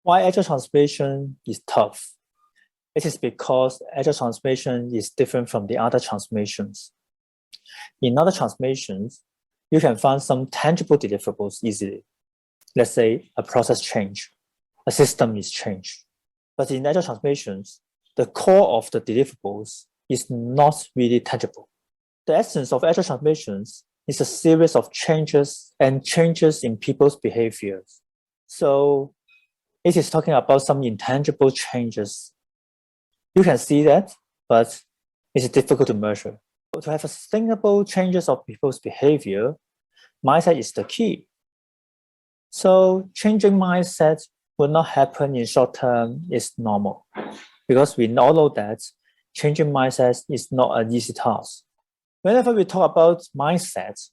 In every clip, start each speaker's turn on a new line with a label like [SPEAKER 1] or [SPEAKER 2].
[SPEAKER 1] Why agile transformation is tough? It is because agile transformation is different from the other transformations. In other transformations, you can find some tangible deliverables easily. Let's say a process change, a system is changed. But in agile transformations, the core of the deliverables is not really tangible. The essence of agile transformations is a series of changes and changes in people's behaviors. So it is talking about some intangible changes. You can see that, but it's difficult to measure. To have sustainable changes of people's behavior, mindset is the key. So changing mindset will not happen in short term is normal, because we all know that changing mindset is not an easy task. Whenever we talk about mindset,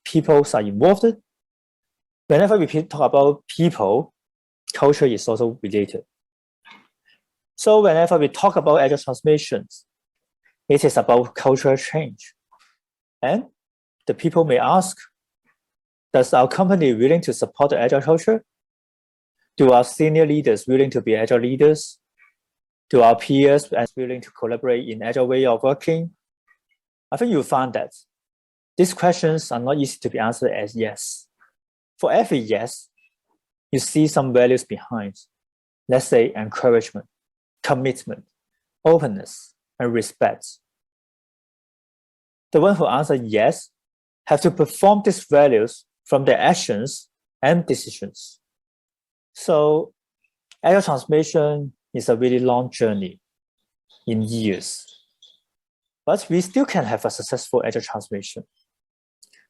[SPEAKER 1] people are involved. Whenever we talk about people, culture is also related. So whenever we talk about agile transformations, it is about cultural change. And the people may ask, does our company willing to support the agile culture? Do our senior leaders willing to be agile leaders? Do our peers willing to collaborate in agile way of working? I think you'll find that these questions are not easy to be answered as yes. For every yes, you see some values behind. Let's say encouragement, commitment, openness, and respect. The one who answered yes have to perform these values from their actions and decisions. So agile transformation is a really long journey in years. But we still can have a successful agile transformation.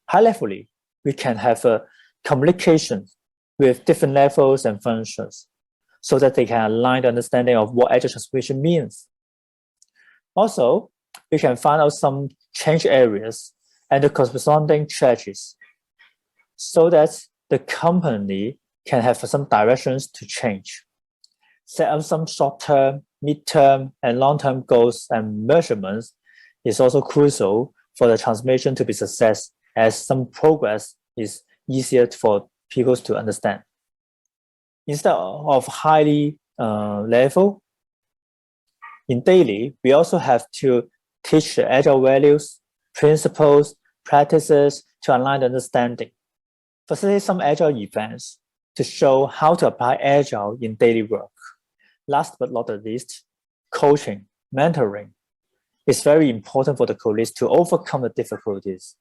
[SPEAKER 1] High levelly, we can have a communication with different levels and functions so that they can align the understanding of what agile transformation means. Also, we can find out some change areas and the corresponding strategies so that the company can have some directions to change. Set up some short-term, mid-term, and long-term goals and measurements is also crucial for the transformation to be success, as some progress is easier for people to understand. Instead of highly level, in daily, we also have to teach the agile values, principles, practices to align the understanding. Facilitate some agile events to show how to apply agile in daily work. Last but not the least, coaching, mentoring is very important for the colleagues to overcome the difficulties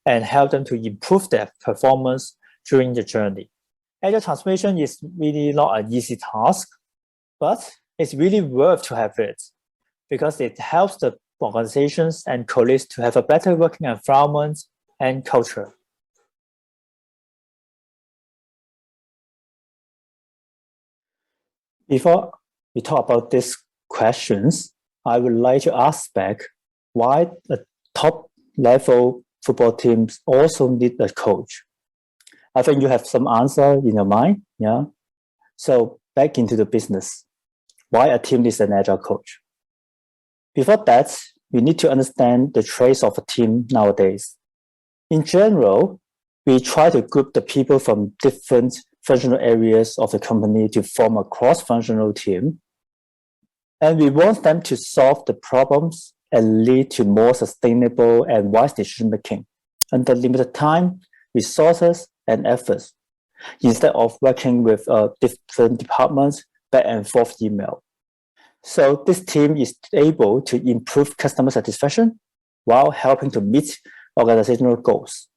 [SPEAKER 1] and help them to improve their performance during the journey. Agile transformation is really not an easy task, but it's really worth to have it because it helps the organizations and colleagues to have a better working environment and culture. Before we talk about these questions, I would like to ask back why the top level football teams also need a coach. I think you have some answer in your mind, yeah? So back into the business. Why a team needs an agile coach? Before that, we need to understand the traits of a team nowadays. In general, we try to group the people from different functional areas of the company to form a cross-functional team. And we want them to solve the problems and lead to more sustainable and wise decision-making under limited time, resources, and efforts, instead of working with different departments back and forth email. So this team is able to improve customer satisfaction while helping to meet organizational goals.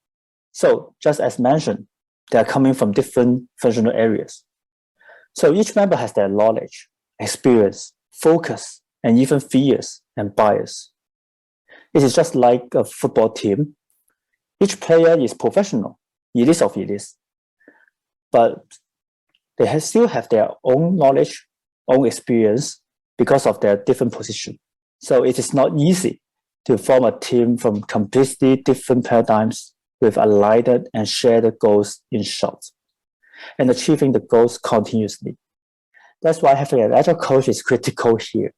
[SPEAKER 1] So just as mentioned, they are coming from different functional areas. So each member has their knowledge, experience, focus, and even fears and bias. It is just like a football team. Each player is professional, elite of elites, but they still have their own knowledge, own experience because of their different position. So it is not easy to form a team from completely different paradigms with aligned and shared goals in short, and achieving the goals continuously. That's why having an agile coach is critical here.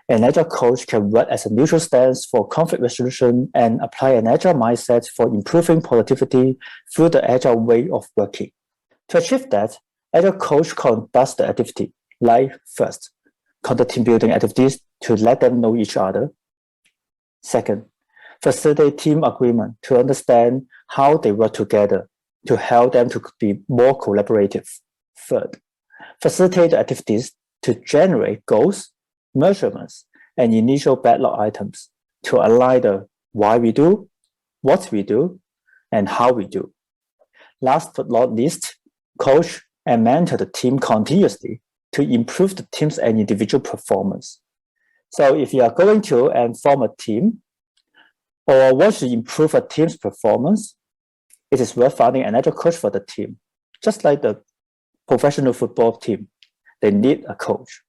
[SPEAKER 1] An agile coach can work as a neutral stance for conflict resolution and apply an agile mindset for improving productivity through the agile way of working. To achieve that, Agile coach conducts the activity like first, conduct team building activities to let them know each other. Second, facilitate team agreement to understand how they work together to help them to be more collaborative. Third, facilitate the activities to generate goals, measurements, and initial backlog items to align the why we do, what we do, and how we do. Last but not least, coach and mentor the team continuously to improve the team's and individual performance. So if you are going to and form a team or want to improve a team's performance, it is worth finding an agile coach for the team. Just like the professional football team, they need a coach.